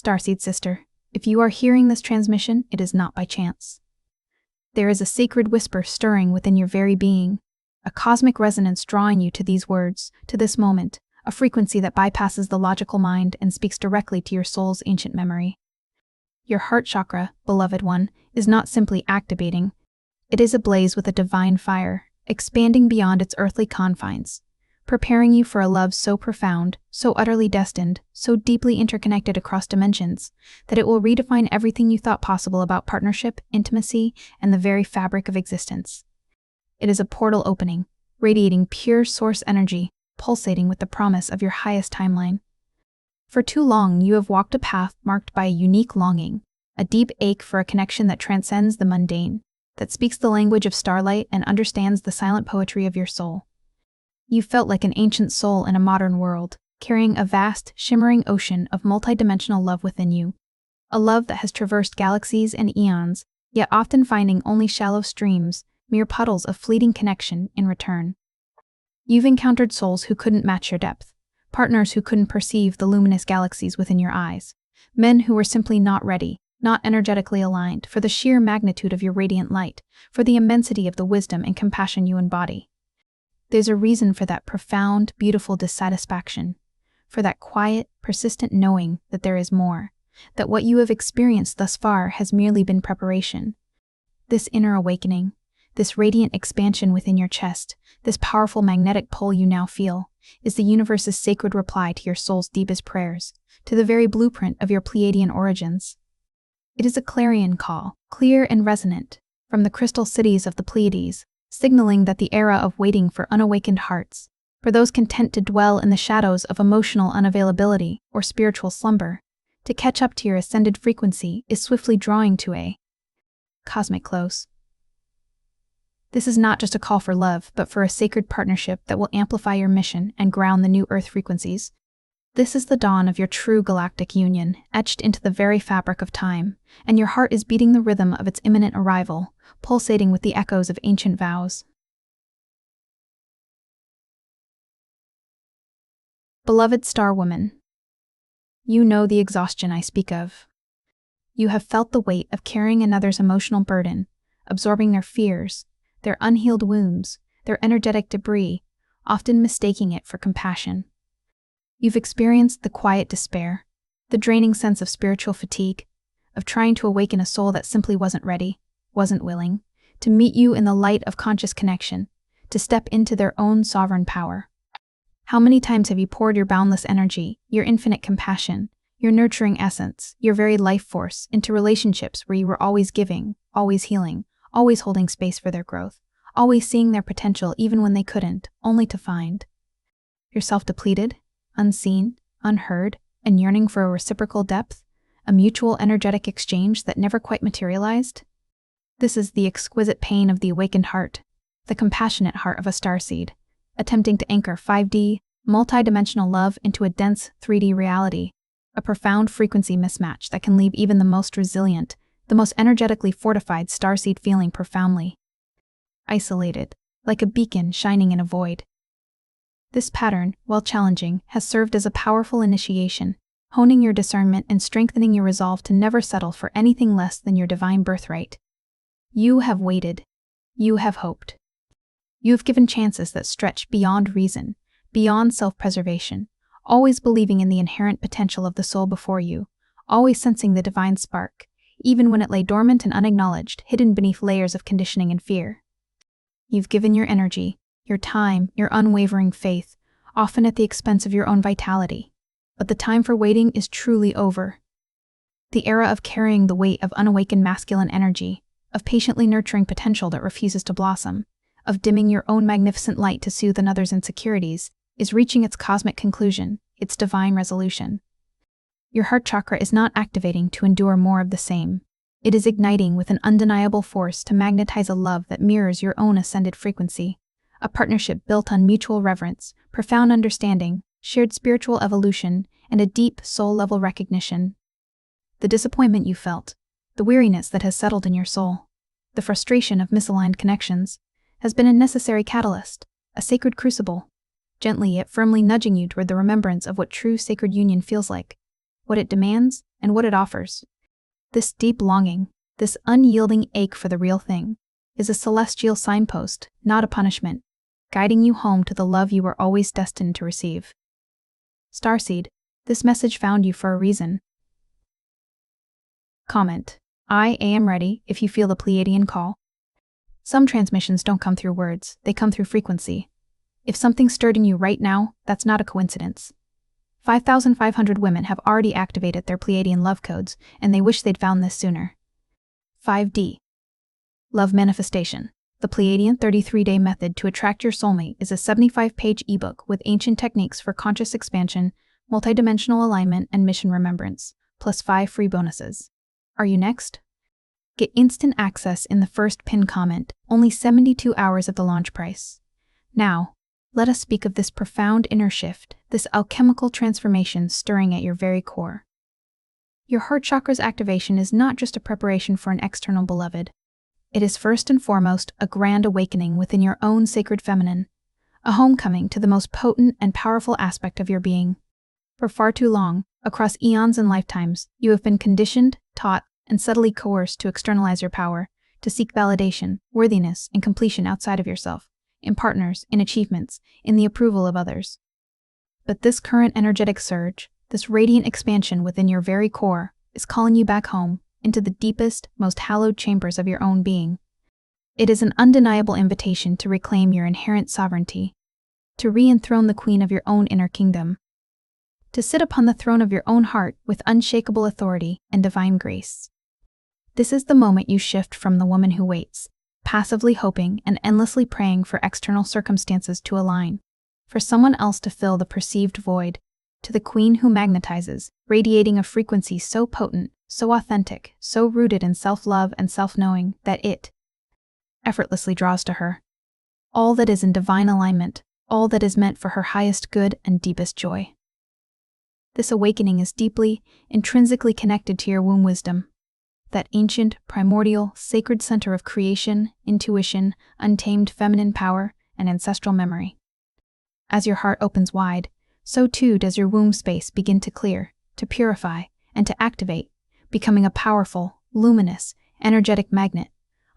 Starseed sister, if you are hearing this transmission, it is not by chance. There is a sacred whisper stirring within your very being, a cosmic resonance drawing you to these words, to this moment, a frequency that bypasses the logical mind and speaks directly to your soul's ancient memory. Your heart chakra, beloved one, is not simply activating. It is ablaze with a divine fire, expanding beyond its earthly confines, preparing you for a love so profound, so utterly destined, so deeply interconnected across dimensions, that it will redefine everything you thought possible about partnership, intimacy, and the very fabric of existence. It is a portal opening, radiating pure source energy, pulsating with the promise of your highest timeline. For too long, you have walked a path marked by a unique longing, a deep ache for a connection that transcends the mundane, that speaks the language of starlight and understands the silent poetry of your soul. You felt like an ancient soul in a modern world, carrying a vast, shimmering ocean of multidimensional love within you. A love that has traversed galaxies and eons, yet often finding only shallow streams, mere puddles of fleeting connection in return. You've encountered souls who couldn't match your depth, partners who couldn't perceive the luminous galaxies within your eyes, men who were simply not ready, not energetically aligned for the sheer magnitude of your radiant light, for the immensity of the wisdom and compassion you embody. There's a reason for that profound, beautiful dissatisfaction, for that quiet, persistent knowing that there is more, that what you have experienced thus far has merely been preparation. This inner awakening, this radiant expansion within your chest, this powerful magnetic pull you now feel, is the universe's sacred reply to your soul's deepest prayers, to the very blueprint of your Pleiadian origins. It is a clarion call, clear and resonant, from the crystal cities of the Pleiades, signaling that the era of waiting for unawakened hearts, for those content to dwell in the shadows of emotional unavailability or spiritual slumber, to catch up to your ascended frequency is swiftly drawing to a cosmic close. This is not just a call for love, but for a sacred partnership that will amplify your mission and ground the new Earth frequencies. This is the dawn of your true galactic union, etched into the very fabric of time, and your heart is beating the rhythm of its imminent arrival, pulsating with the echoes of ancient vows. Beloved Star Woman, you know the exhaustion I speak of. You have felt the weight of carrying another's emotional burden, absorbing their fears, their unhealed wounds, their energetic debris, often mistaking it for compassion. You've experienced the quiet despair, the draining sense of spiritual fatigue, of trying to awaken a soul that simply wasn't ready, wasn't willing, to meet you in the light of conscious connection, to step into their own sovereign power. How many times have you poured your boundless energy, your infinite compassion, your nurturing essence, your very life force into relationships where you were always giving, always healing, always holding space for their growth, always seeing their potential even when they couldn't, only to find yourself depleted, unseen, unheard, and yearning for a reciprocal depth, a mutual energetic exchange that never quite materialized? This is the exquisite pain of the awakened heart, the compassionate heart of a starseed, attempting to anchor 5D, multidimensional love into a dense 3D reality, a profound frequency mismatch that can leave even the most resilient, the most energetically fortified starseed feeling profoundly isolated, like a beacon shining in a void. This pattern, while challenging, has served as a powerful initiation, honing your discernment and strengthening your resolve to never settle for anything less than your divine birthright. You have waited. You have hoped. You have given chances that stretch beyond reason, beyond self-preservation, always believing in the inherent potential of the soul before you, always sensing the divine spark, even when it lay dormant and unacknowledged, hidden beneath layers of conditioning and fear. You've given your energy, your time, your unwavering faith, often at the expense of your own vitality. But the time for waiting is truly over. The era of carrying the weight of unawakened masculine energy, of patiently nurturing potential that refuses to blossom, of dimming your own magnificent light to soothe another's insecurities, is reaching its cosmic conclusion, its divine resolution. Your heart chakra is not activating to endure more of the same. It is igniting with an undeniable force to magnetize a love that mirrors your own ascended frequency, a partnership built on mutual reverence, profound understanding, shared spiritual evolution, and a deep, soul-level recognition. The disappointment you felt, the weariness that has settled in your soul, the frustration of misaligned connections, has been a necessary catalyst, a sacred crucible, gently yet firmly nudging you toward the remembrance of what true sacred union feels like, what it demands, and what it offers. This deep longing, this unyielding ache for the real thing, is a celestial signpost, not a punishment, guiding you home to the love you were always destined to receive. Starseed, this message found you for a reason. Comment: I am ready if you feel the Pleiadian call. Some transmissions don't come through words, they come through frequency. If something stirred in you right now, that's not a coincidence. 5,500 women have already activated their Pleiadian love codes, and they wish they'd found this sooner. 5D. Love Manifestation. The Pleiadian 33-Day Method to Attract Your Soulmate is a 75-page ebook with ancient techniques for conscious expansion, multidimensional alignment, and mission remembrance, plus 5 free bonuses. Are you next? Get instant access in the first pinned comment, only 72 hours at the launch price. Now, let us speak of this profound inner shift, this alchemical transformation stirring at your very core. Your heart chakra's activation is not just a preparation for an external beloved. It is first and foremost a grand awakening within your own sacred feminine, a homecoming to the most potent and powerful aspect of your being. For far too long, across eons and lifetimes, you have been conditioned, taught, and subtly coerced to externalize your power, to seek validation, worthiness, and completion outside of yourself, in partners, in achievements, in the approval of others. But this current energetic surge, this radiant expansion within your very core, is calling you back home, into the deepest, most hallowed chambers of your own being. It is an undeniable invitation to reclaim your inherent sovereignty, to re-enthrone the queen of your own inner kingdom, to sit upon the throne of your own heart with unshakable authority and divine grace. This is the moment you shift from the woman who waits, passively hoping and endlessly praying for external circumstances to align, for someone else to fill the perceived void, to the queen who magnetizes, radiating a frequency so potent, so authentic, so rooted in self-love and self-knowing that it effortlessly draws to her all that is in divine alignment, all that is meant for her highest good and deepest joy. This awakening is deeply, intrinsically connected to your womb wisdom, that ancient, primordial, sacred center of creation, intuition, untamed feminine power, and ancestral memory. As your heart opens wide, so too does your womb space begin to clear, to purify, and to activate, becoming a powerful, luminous, energetic magnet,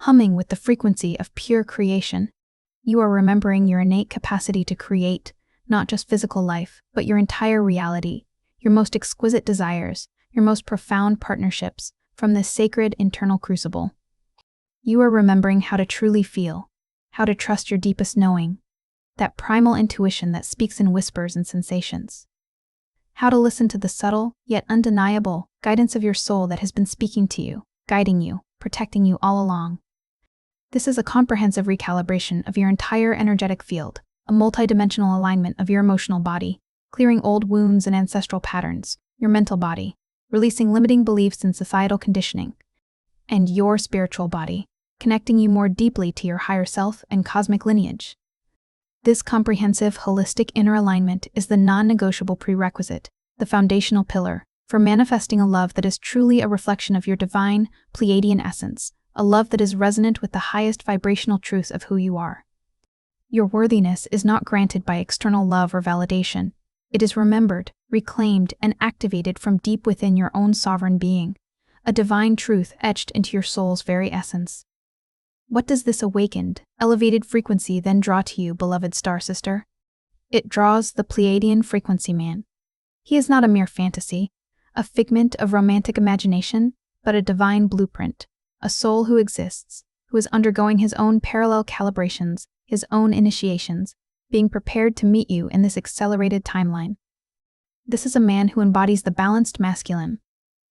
humming with the frequency of pure creation. You are remembering your innate capacity to create, not just physical life, but your entire reality, your most exquisite desires, your most profound partnerships, from this sacred internal crucible. You are remembering how to truly feel, how to trust your deepest knowing, that primal intuition that speaks in whispers and sensations. How to listen to the subtle, yet undeniable, guidance of your soul that has been speaking to you, guiding you, protecting you all along. This is a comprehensive recalibration of your entire energetic field, a multidimensional alignment of your emotional body, clearing old wounds and ancestral patterns, your mental body, releasing limiting beliefs and societal conditioning, and your spiritual body, connecting you more deeply to your higher self and cosmic lineage. This comprehensive, holistic inner alignment is the non-negotiable prerequisite, the foundational pillar, for manifesting a love that is truly a reflection of your divine, Pleiadian essence, a love that is resonant with the highest vibrational truths of who you are. Your worthiness is not granted by external love or validation. It is remembered, reclaimed, and activated from deep within your own sovereign being, a divine truth etched into your soul's very essence. What does this awakened, elevated frequency then draw to you, beloved star sister? It draws the Pleiadian frequency man. He is not a mere fantasy, a figment of romantic imagination, but a divine blueprint, a soul who exists, who is undergoing his own parallel calibrations, his own initiations, being prepared to meet you in this accelerated timeline. This is a man who embodies the balanced masculine,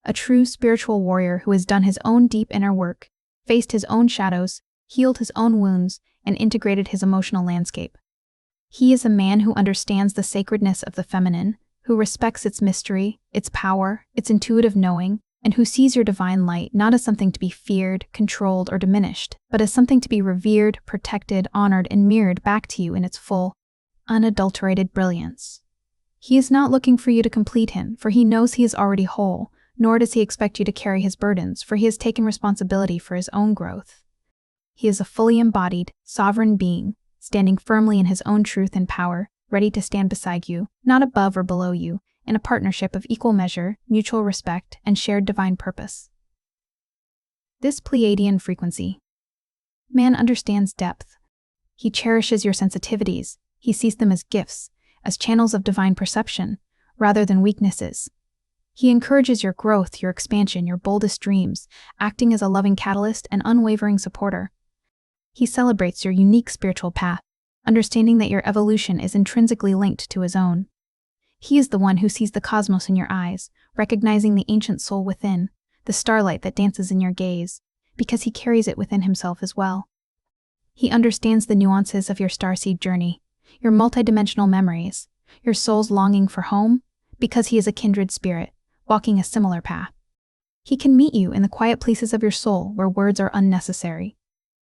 a true spiritual warrior who has done his own deep inner work, faced his own shadows, healed his own wounds, and integrated his emotional landscape. He is a man who understands the sacredness of the feminine, who respects its mystery, its power, its intuitive knowing, and who sees your divine light not as something to be feared, controlled, or diminished, but as something to be revered, protected, honored, and mirrored back to you in its full, unadulterated brilliance. He is not looking for you to complete him, for he knows he is already whole, nor does he expect you to carry his burdens, for he has taken responsibility for his own growth. He is a fully embodied, sovereign being, standing firmly in his own truth and power, ready to stand beside you, not above or below you, in a partnership of equal measure, mutual respect, and shared divine purpose. This Pleiadian frequency. Man understands depth. He cherishes your sensitivities. He sees them as gifts, as channels of divine perception, rather than weaknesses. He encourages your growth, your expansion, your boldest dreams, acting as a loving catalyst and unwavering supporter. He celebrates your unique spiritual path, understanding that your evolution is intrinsically linked to his own. He is the one who sees the cosmos in your eyes, recognizing the ancient soul within, the starlight that dances in your gaze, because he carries it within himself as well. He understands the nuances of your starseed journey, your multidimensional memories, your soul's longing for home, because he is a kindred spirit, walking a similar path. He can meet you in the quiet places of your soul where words are unnecessary,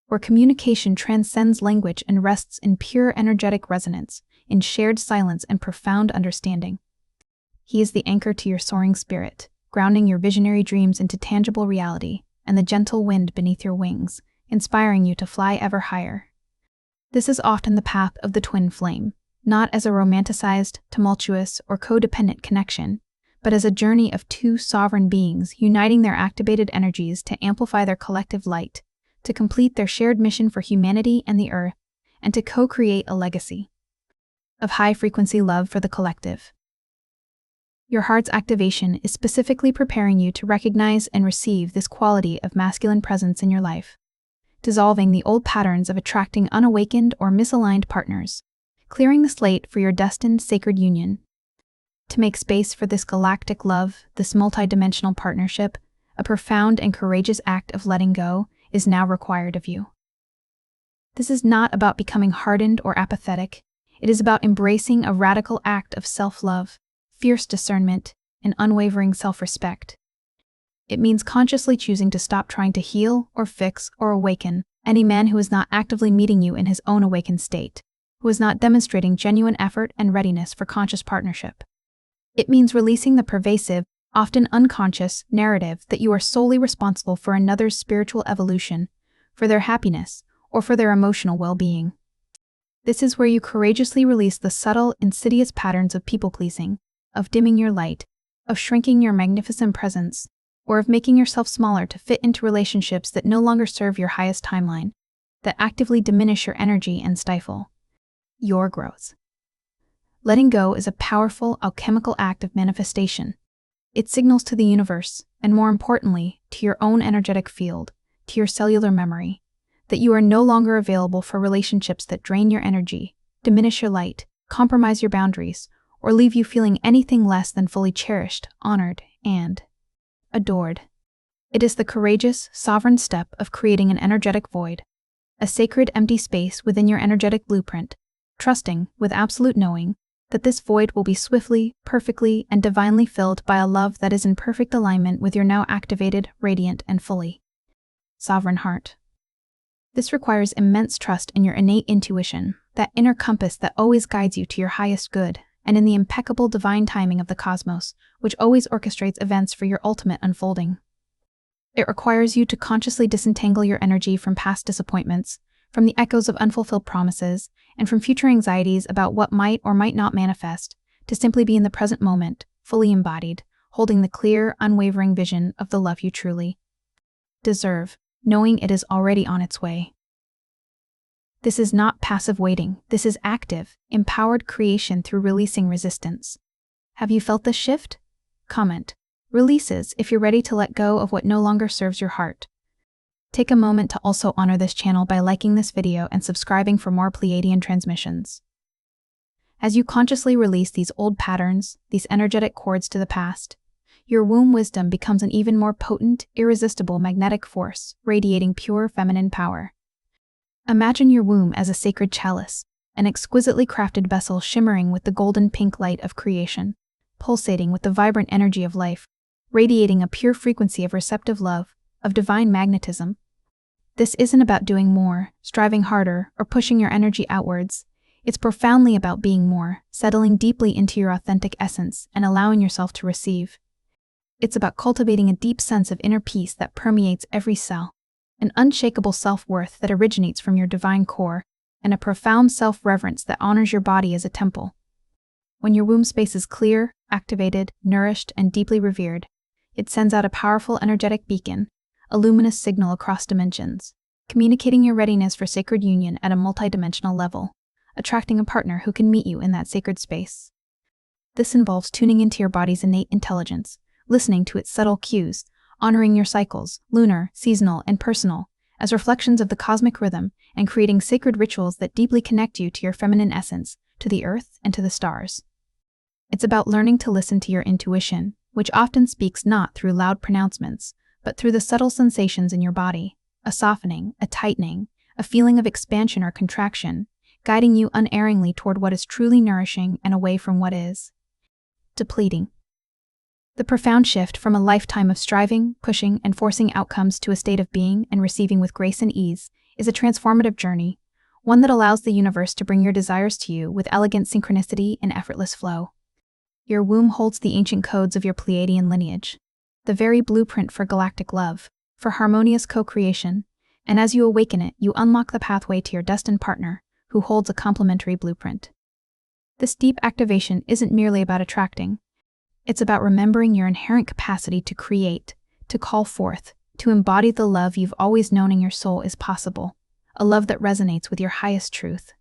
where communication transcends language and rests in pure energetic resonance, in shared silence and profound understanding. He is the anchor to your soaring spirit, grounding your visionary dreams into tangible reality, and the gentle wind beneath your wings, inspiring you to fly ever higher. This is often the path of the twin flame, not as a romanticized, tumultuous, or codependent connection, but as a journey of two sovereign beings uniting their activated energies to amplify their collective light, to complete their shared mission for humanity and the earth, and to co-create a legacy of high-frequency love for the collective. Your heart's activation is specifically preparing you to recognize and receive this quality of masculine presence in your life, dissolving the old patterns of attracting unawakened or misaligned partners, clearing the slate for your destined sacred union. To make space for this galactic love, this multidimensional partnership, a profound and courageous act of letting go is now required of you. This is not about becoming hardened or apathetic. It is about embracing a radical act of self-love, fierce discernment, and unwavering self-respect. It means consciously choosing to stop trying to heal or fix or awaken any man who is not actively meeting you in his own awakened state, who is not demonstrating genuine effort and readiness for conscious partnership. It means releasing the pervasive, often unconscious, narrative that you are solely responsible for another's spiritual evolution, for their happiness, or for their emotional well-being. This is where you courageously release the subtle, insidious patterns of people-pleasing, of dimming your light, of shrinking your magnificent presence, or of making yourself smaller to fit into relationships that no longer serve your highest timeline, that actively diminish your energy and stifle your growth. Letting go is a powerful, alchemical act of manifestation. It signals to the universe, and more importantly, to your own energetic field, to your cellular memory, that you are no longer available for relationships that drain your energy, diminish your light, compromise your boundaries, or leave you feeling anything less than fully cherished, honored, and adored. It is the courageous, sovereign step of creating an energetic void, a sacred empty space within your energetic blueprint, trusting, with absolute knowing, that this void will be swiftly, perfectly, and divinely filled by a love that is in perfect alignment with your now activated, radiant, and fully sovereign heart. This requires immense trust in your innate intuition, that inner compass that always guides you to your highest good, and in the impeccable divine timing of the cosmos, which always orchestrates events for your ultimate unfolding. It requires you to consciously disentangle your energy from past disappointments, from the echoes of unfulfilled promises, and from future anxieties about what might or might not manifest, to simply be in the present moment, fully embodied, holding the clear, unwavering vision of the love you truly deserve, knowing it is already on its way. This is not passive waiting, this is active, empowered creation through releasing resistance. Have you felt this shift? Comment. Releases if you're ready to let go of what no longer serves your heart. Take a moment to also honor this channel by liking this video and subscribing for more Pleiadian transmissions. As you consciously release these old patterns, these energetic cords to the past, your womb wisdom becomes an even more potent, irresistible magnetic force, radiating pure feminine power. Imagine your womb as a sacred chalice, an exquisitely crafted vessel shimmering with the golden pink light of creation, pulsating with the vibrant energy of life, radiating a pure frequency of receptive love, of divine magnetism. This isn't about doing more, striving harder, or pushing your energy outwards. It's profoundly about being more, settling deeply into your authentic essence, and allowing yourself to receive. It's about cultivating a deep sense of inner peace that permeates every cell, an unshakable self-worth that originates from your divine core, and a profound self-reverence that honors your body as a temple. When your womb space is clear, activated, nourished, and deeply revered, it sends out a powerful energetic beacon, a luminous signal across dimensions, communicating your readiness for sacred union at a multidimensional level, attracting a partner who can meet you in that sacred space. This involves tuning into your body's innate intelligence, listening to its subtle cues, honoring your cycles, lunar, seasonal, and personal, as reflections of the cosmic rhythm, and creating sacred rituals that deeply connect you to your feminine essence, to the earth, and to the stars. It's about learning to listen to your intuition, which often speaks not through loud pronouncements, but through the subtle sensations in your body, a softening, a tightening, a feeling of expansion or contraction, guiding you unerringly toward what is truly nourishing and away from what is depleting. The profound shift from a lifetime of striving, pushing, and forcing outcomes to a state of being and receiving with grace and ease is a transformative journey, one that allows the universe to bring your desires to you with elegant synchronicity and effortless flow. Your womb holds the ancient codes of your Pleiadian lineage, the very blueprint for galactic love, for harmonious co-creation, and as you awaken it, you unlock the pathway to your destined partner, who holds a complementary blueprint. This deep activation isn't merely about attracting. It's about remembering your inherent capacity to create, to call forth, to embody the love you've always known in your soul is possible, a love that resonates with your highest truth.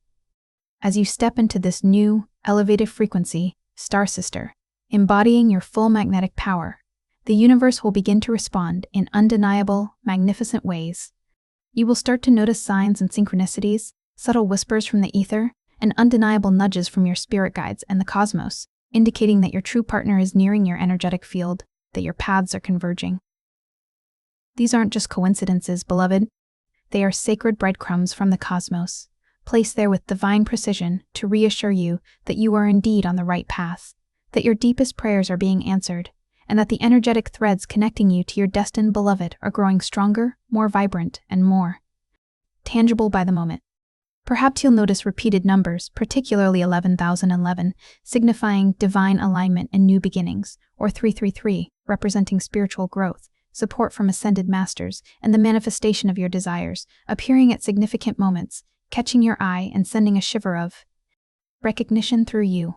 As you step into this new, elevated frequency, Star Sister, embodying your full magnetic power, the universe will begin to respond in undeniable, magnificent ways. You will start to notice signs and synchronicities, subtle whispers from the ether, and undeniable nudges from your spirit guides and the cosmos, indicating that your true partner is nearing your energetic field, that your paths are converging. These aren't just coincidences, beloved. They are sacred breadcrumbs from the cosmos, placed there with divine precision to reassure you that you are indeed on the right path, that your deepest prayers are being answered, and that the energetic threads connecting you to your destined beloved are growing stronger, more vibrant, and more tangible by the moment. Perhaps you'll notice repeated numbers, particularly 11,011, signifying divine alignment and new beginnings, or 333, representing spiritual growth, support from ascended masters, and the manifestation of your desires, appearing at significant moments, catching your eye and sending a shiver of recognition through you.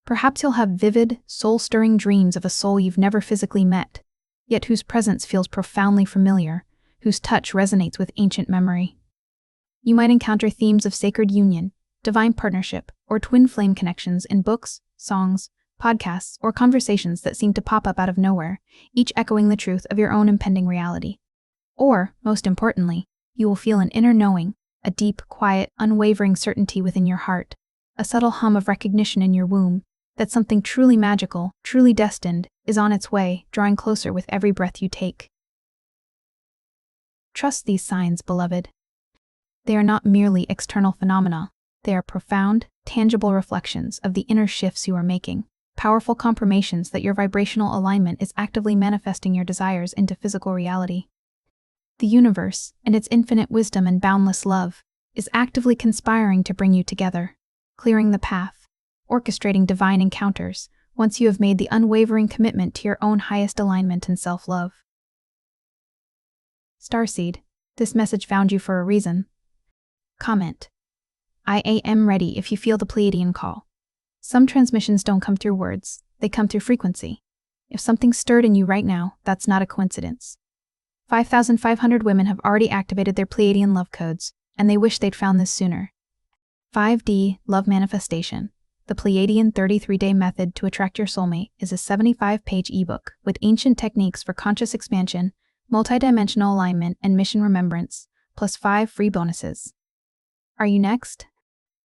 Perhaps you'll have vivid, soul-stirring dreams of a soul you've never physically met, yet whose presence feels profoundly familiar, whose touch resonates with ancient memory. You might encounter themes of sacred union, divine partnership, or twin flame connections in books, songs, podcasts, or conversations that seem to pop up out of nowhere, each echoing the truth of your own impending reality. Or, most importantly, you will feel an inner knowing, a deep, quiet, unwavering certainty within your heart, a subtle hum of recognition in your womb, that something truly magical, truly destined, is on its way, drawing closer with every breath you take. Trust these signs, beloved. They are not merely external phenomena. They are profound, tangible reflections of the inner shifts you are making, powerful confirmations that your vibrational alignment is actively manifesting your desires into physical reality. The universe, in its infinite wisdom and boundless love, is actively conspiring to bring you together, clearing the path, orchestrating divine encounters, once you have made the unwavering commitment to your own highest alignment and self-love. Starseed, this message found you for a reason. Comment: I am ready if you feel the Pleiadian call. Some transmissions don't come through words, they come through frequency. If something stirred in you right now, that's not a coincidence. 5,500 women have already activated their Pleiadian love codes, and they wish they'd found this sooner. 5D Love Manifestation, the Pleiadian 33-day method to attract your soulmate, is a 75-page ebook with ancient techniques for conscious expansion, multidimensional alignment, and mission remembrance, plus 5 free bonuses. Are you next?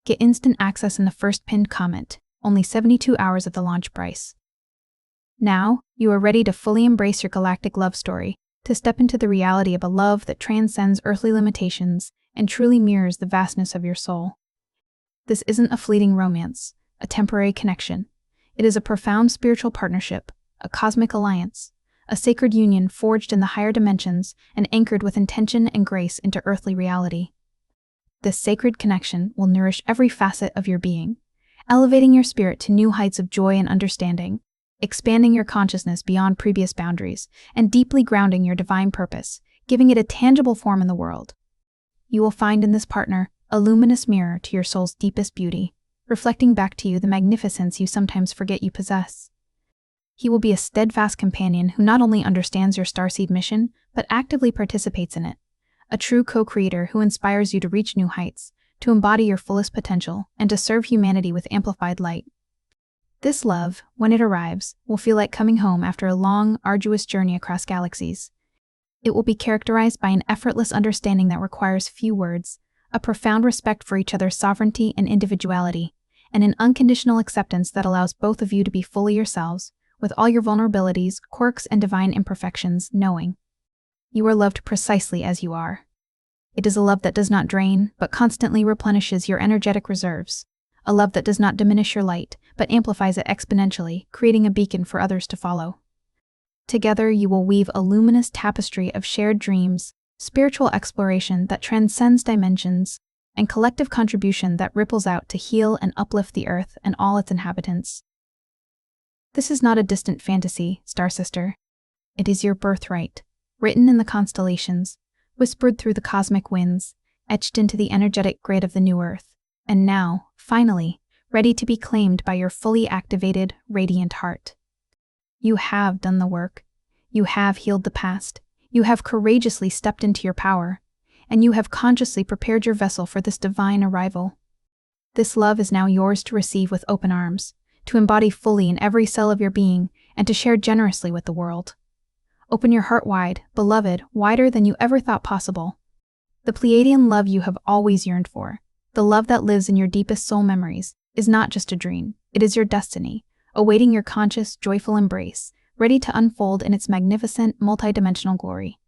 Get instant access in the first pinned comment, only 72 hours at the launch price. Now, you are ready to fully embrace your galactic love story, to step into the reality of a love that transcends earthly limitations and truly mirrors the vastness of your soul. This isn't a fleeting romance, a temporary connection. It is a profound spiritual partnership, a cosmic alliance, a sacred union forged in the higher dimensions and anchored with intention and grace into earthly reality. This sacred connection will nourish every facet of your being, elevating your spirit to new heights of joy and understanding, expanding your consciousness beyond previous boundaries, and deeply grounding your divine purpose, giving it a tangible form in the world. You will find in this partner a luminous mirror to your soul's deepest beauty, reflecting back to you the magnificence you sometimes forget you possess. He will be a steadfast companion who not only understands your Starseed mission, but actively participates in it, a true co-creator who inspires you to reach new heights, to embody your fullest potential, and to serve humanity with amplified light. This love, when it arrives, will feel like coming home after a long, arduous journey across galaxies. It will be characterized by an effortless understanding that requires few words, a profound respect for each other's sovereignty and individuality, and an unconditional acceptance that allows both of you to be fully yourselves, with all your vulnerabilities, quirks, and divine imperfections, knowing you are loved precisely as you are. It is a love that does not drain, but constantly replenishes your energetic reserves. A love that does not diminish your light, but amplifies it exponentially, creating a beacon for others to follow. Together, you will weave a luminous tapestry of shared dreams, spiritual exploration that transcends dimensions, and collective contribution that ripples out to heal and uplift the earth and all its inhabitants. This is not a distant fantasy, Star Sister. It is your birthright, written in the constellations, whispered through the cosmic winds, etched into the energetic grid of the new earth, and now, finally, ready to be claimed by your fully activated, radiant heart. You have done the work. You have healed the past. You have courageously stepped into your power, and you have consciously prepared your vessel for this divine arrival. This love is now yours to receive with open arms, to embody fully in every cell of your being, and to share generously with the world. Open your heart wide, beloved, wider than you ever thought possible. The Pleiadian love you have always yearned for, the love that lives in your deepest soul memories, is not just a dream, it is your destiny, awaiting your conscious, joyful embrace, ready to unfold in its magnificent, multidimensional glory.